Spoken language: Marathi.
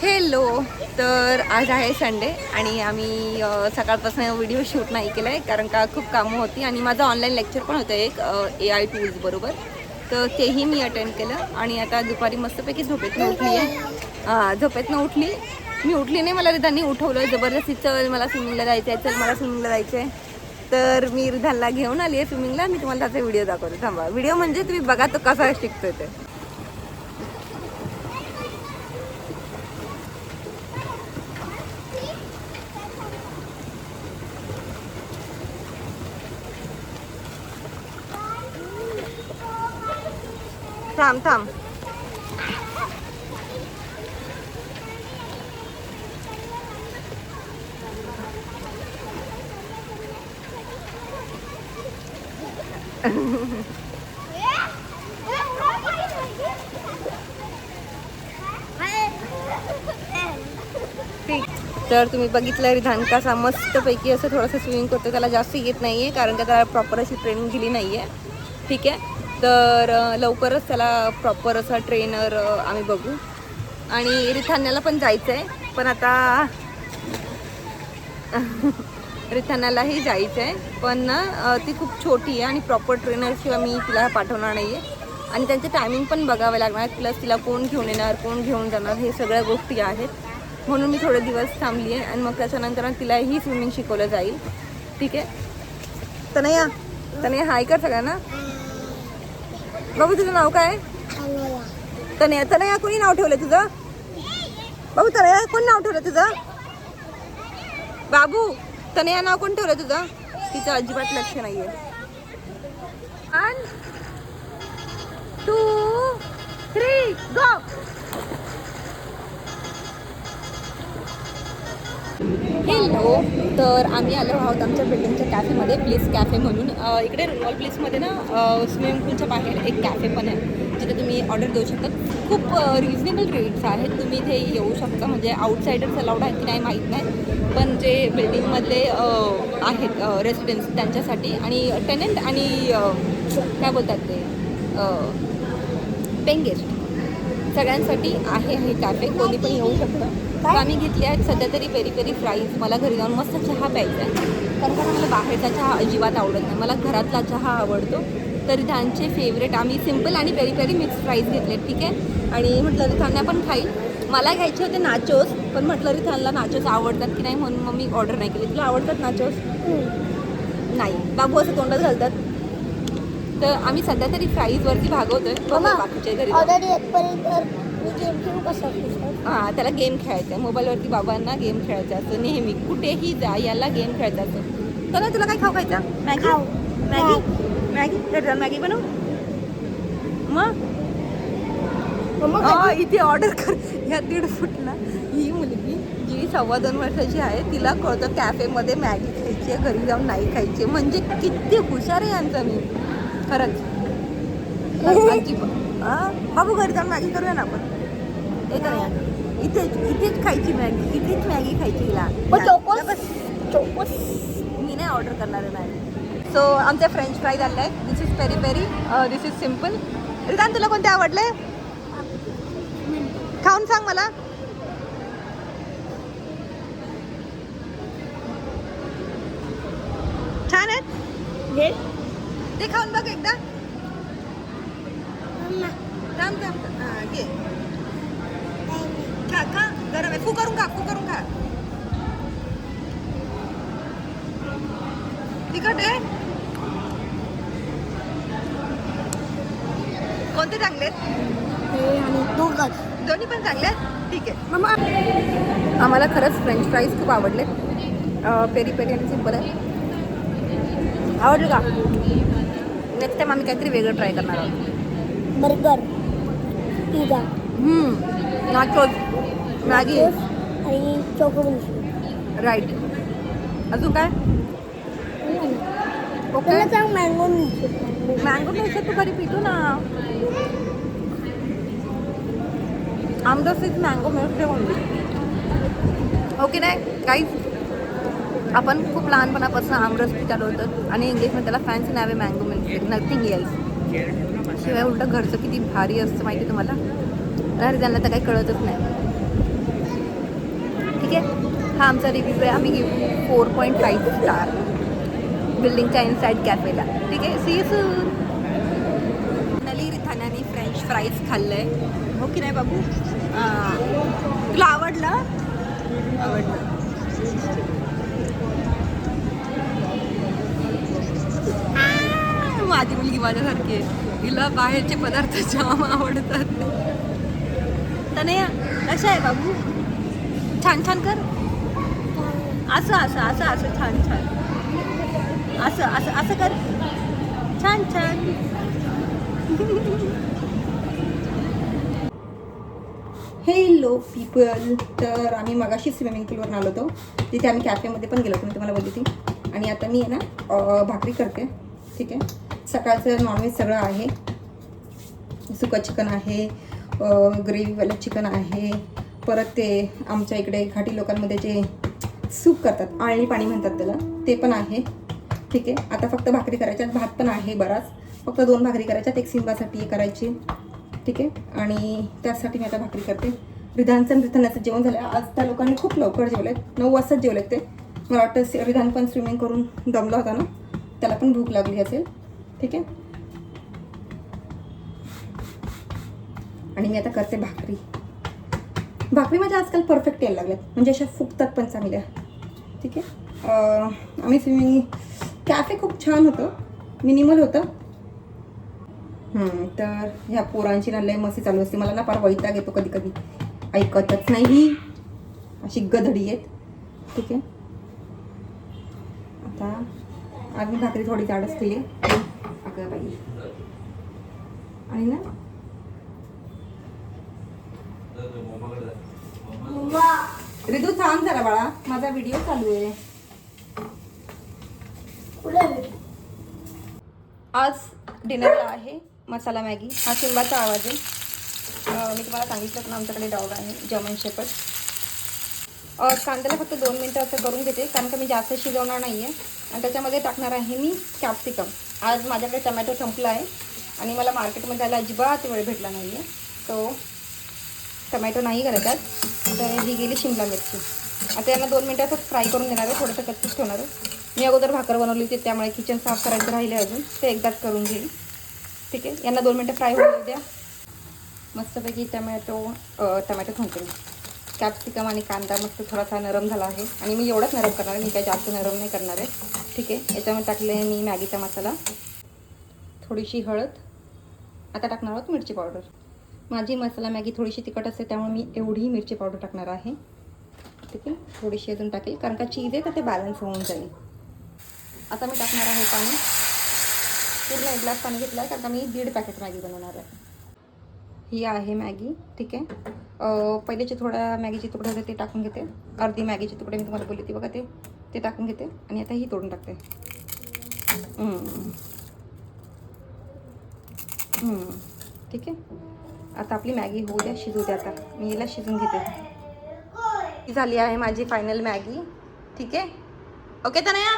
हॅलो. तर आज आहे संडे आणि आम्ही सकाळपासून व्हिडिओ शूट नाही केला आहे कारण का खूप कामं होती आणि माझं ऑनलाईन लेक्चर पण होतं एक AI टूल्स बरोबर. तर तेही मी अटेंड केलं आणि आता दुपारी मस्तपैकी झोपेतनं उठली आहे. झोपेतनं उठली. मी उठली नाही, मला रिधाननी उठवलं जबरदस्ती. चल मला स्विमिंगला जायचं आहे, चल मला स्विमिंगला जायचं आहे. तर मी रिधानला घेऊन आली आहे स्विमिंगला. मी तुम्हाला त्याचा व्हिडिओ दाखवते. थांबा, व्हिडिओ म्हणजे तुम्ही बघा तो कसा शिकतोय ते. थांब थांब. ठीक. तर तुम्ही बघितलं रिधान कसा मस्तपैकी असं थोडंसं स्विमिंग करतो. त्याला जास्त येत नाही आहे कारण का त्याला प्रॉपर अशी ट्रेनिंग दिली नाही आहे. ठीक आहे. तर लवकरच त्याला प्रॉपर असा ट्रेनर आम्ही बघू. आणि रिथान्याला पण जायचं आहे, पण आता रिथान्यालाही जायचं आहे पण ना ती खूप छोटी आहे आणि प्रॉपर ट्रेनरशिवाय मी तिला पाठवणार नाही आहे. आणि त्यांचे टायमिंग पण बघावे लागणार, प्लस तिला कोण घेऊन येणार कोण घेऊन जाणार हे सगळ्या गोष्टी आहेत. म्हणून मी थोडे दिवस थांबली आहे आणि मग त्याच्यानंतर तिलाही स्विमिंग शिकवलं जाईल. ठीक आहे. तनया हाय कर सगळ्यांना. बाबू तुझं नाव काय? तनया कोणी नाव ठेवलं तुझं? बाबू तनया कोण नाव ठेवलं तुझं? बाबू तनया नाव कोण ठेवलं तुझं? तिचं अजिबात लक्ष नाहीये. 1 2 3 गो. हॅलो. तर आम्ही आलो आहोत आमच्या बिल्डिंगच्या कॅफेमध्ये, प्लीज कॅफे म्हणून. इकडे रुनॉल प्लेसमध्ये ना स्विमिंग पूलच्या बाहेर एक कॅफे पण आहे जिथे तुम्ही ऑर्डर देऊ शकता. खूप रिजनेबल रेट्स आहेत. तुम्ही इथे येऊ शकता. म्हणजे आउटसायडर्स अलाउड आहेत की नाही माहीत नाही, पण जे बिल्डिंगमधले आहेत रेसिडेंट्स त्यांच्यासाठी आणि टेनंट आणि काय बोलतात ते पेइंग गेस्ट सगळ्यांसाठी आहे हे कॅफे. कोणी पण येऊ शकतं. तर आम्ही घेतली आहेत सध्या तरी पेरी पेरी फ्राईज. मला घरी जाऊन मस्त चहा प्यायचा आहे कारण का मला बाहेरचा चहा अजिबात आवडत नाही. मला घरातला चहा आवडतो. तर रिधानचे फेवरेट आम्ही सिम्पल आणि पेरी पेरी मिक्स फ्राईज घेतले. ठीक आहे. आणि म्हटलं रिधानला पण खाईल. मला घ्यायचे होते नाचोस, पण म्हटलं रिधानला नाचोस आवडतात की नाही म्हणून मग मी ऑर्डर नाही केली. तुला आवडतात नाचोस? नाही. बाबू असं तोंडात घालतात. तर आम्ही सध्या तरी फ्राईजवरती भागवतोय. बाकीच्या घरी हां, त्याला गेम खेळायचा आहे. मोबाईलवरती बाबांना गेम खेळायचा असतो नेहमी. कुठेही जा याला गेम खेळायचा असतो. तर तुला काय खाऊ खायचा? मॅगी मॅगी बनव मग. इथे ऑर्डर कर. ह्या 1.5 फूटला ही मुलगी जी 2.25 वर्षाची आहे तिला कळतं कॅफेमध्ये मॅगी खायची आहे, घरी जाऊन नाही खायची. म्हणजे किती हुशार आहे यांचा मी खरंच. बाबू घरी जाऊन मॅगी करूया ना आपण. हे करूया. इथेच खायची मॅगी, इथेच मॅगी खायची हिला. मी नाही ऑर्डर करणार आहे मॅगी. सो आमचे फ्रेंच फ्राईज आले आहेत. This is peri peri, this is simple. Ridhan तुला कोणते आवडले? खाऊन सांग मला. छान आहेत ते, खाऊन बघ एकदा. थांब घे. खा गरम आहे. फू करून खा. तिखट आहे. कोणते चांगले आहेत? दोन्ही पण चांगले आहेत. ठीक आहे. आम्हाला खरंच फ्रेंच फ्राईज खूप आवडले. पेरी पेरी आणि सिम्पल आहे. आवडलं का? नेक्स्ट टाइम आम्ही काहीतरी वेगळं ट्राय करणार आहोत. बर्गर, पिझ्झा, नाचोस, मॅगी आणि चॉकलेट. राईट. अजून काय? ओके. मँगो मिळू तू घरी पितो ना. आमरस मँगो मिळते ओनली. ओके नाही काहीच. आपण खूप लहानपणापासून आमरस पितालो होतं आणि इंग्लिशमध्ये त्याला फॅन्सी नाव आहे मँगो मिल्कशेक, नथिंग एल्स. शिवाय उलटं घरचं किती भारी असतं माहिती तुम्हाला. अरे त्यांना तर काही कळतच नाही. हा आमचा रिव्ह्यू आहे. आम्ही घेऊ 4.5 स्टार बिल्डिंगच्या इनसाइड कॅफेला. ठीक आहे. See you soon. फायनली रिथानाने फ्रेंच फ्राईज खाल्लंय. हो की नाही बाबू? तुला आवडलं? आवडलं. माझी मुलगी माझ्यासारखी आहे. तिला बाहेरचे पदार्थ जाम आवडतात. तनया कशा आहे बाबू? छान छान कर. असं असं असं असं छान छान. असं असं असं कर. छान छान. Hello people. तर आम्ही मगाशी स्विमिंग पूलवरून आलो होतो. तिथे आम्ही कॅफेमध्ये पण गेलो होतो, मी तुम्हाला बोलली ती. आणि आता मी आहे ना भाकरी करते. ठीक आहे. सकाळचं नॉनव्हेज सगळं आहे. सुकं चिकन आहे, ग्रेव्हीवालं चिकन आहे, परत ते आमच्या इकडे घाटी लोकांमध्ये जे सूप करतात, आळणी पाणी म्हणतात त्याला, ते पण आहे. ठीक आहे. आता फक्त भाकरी करायच्यात. भात पण आहे बराच. फक्त 2 भाकरी करायच्यात. एक सिंबासाठी एक करायची. ठीक आहे. आणि त्यासाठी मी आता भाकरी करते. रिधानचं रिधानाचं जेवण झालं. आज त्या लोकांनी खूप लवकर जेवलेत. 9 वाजताच जेवलेत ते. मला वाटतं रिधान पण स्विमिंग करून दमला होता ना, त्याला पण भूक लागली असेल. ठीक आहे. आणि मी आता करते भाकरी. भाकरी माझ्या आजकाल परफेक्ट यायला लागल्यात, म्हणजे अशा फुगतात पण चांगल्या. ठीक आहे. आम्ही स्विमिंग कॅफे खूप छान होतं, मिनिमल होतं. तर ह्या पोरांची ना लय मस्ती चालू असते. मला ना फार वैताग येतो कधी कधी. ऐकतच नाही, अशी गधडी आहेत. ठीक आहे. आता आज मी भाकरी थोडी जाडच केली अगं बाई. आणि ना रिदू थांब जरा बाळा, माझा व्हिडिओ चालू आहे. आज डिनरला आहे मसाला मॅगी. हा सिंबाचा आवाज आहे. मी तुम्हाला सांगितलं पण आमच्याकडे डॉग आहे, जर्मन शेपर्ड. कांद्याला फक्त 2 मिनटं असं करून घेते, कारण का मी जास्त शिजवणार नाही आहे. आणि त्याच्यामध्ये टाकणार आहे मी कॅप्सिकम. आज माझ्याकडे टमॅटो संपला आहे आणि मला मार्केटमध्ये जायला अजिबात वेळ भेटला नाही आहे. तो टमॅटो नाही घालतात. तर ही गेली शिमला मिरची. आता यांना 2 मिनटं असं फ्राय करून देणार आहे. थोडंसं कच्चीच ठेवणार आहे. मी अगोदर भाकर बनवली होती, त्यामुळे किचन साफ करायचं राहिले अजून, ते एकदाच करून घेईल. ठीक आहे. यांना 2 मिनटं फ्राय होऊ द्या. मस्तपैकी टमॅटो थांबते. कॅप्सिकम आणि कांदा मस्त थोडासा नरम झाला आहे. आणि मी एवढंच नरम करणार आहे, मी काही जास्त नरम नाही करणार आहे. ठीक आहे. याच्यामध्ये टाकले मी मॅगीचा मसाला, थोडीशी हळद. आता टाकणार आहोत मिरची पावडर. माझी मसाला मॅगी थोडीशी तिखट असते, त्यामुळे मी एवढी मिरची पावडर टाकणार आहे. ठीक आहे. थोडीशी अजून टाकेल, कारण का चीज आहे तर ते बॅलन्स होऊन जाईल. आता मी टाकणार आहे पाणी. पूर्ण 1 ग्लास पाणी घेतलं आहे, कारण का मी 1.5 पॅकेट मॅगी बनवणार आहे. ही आहे मॅगी. ठीक आहे. पहिलेचे थोड्या मॅगीचे तुकडे होते ते टाकून घेते. अर्धी मॅगीचे तुकडे मी तुम्हाला बोलली ती बघा, ते टाकून घेते. आणि आता ही तोडून टाकते. ठीक आहे. आता आपली मॅगी होऊ द्या, शिजू द्या. आता मी हिला शिजून घेते. झाली आहे माझी फायनल मॅगी. ठीक आहे. ओके तनया.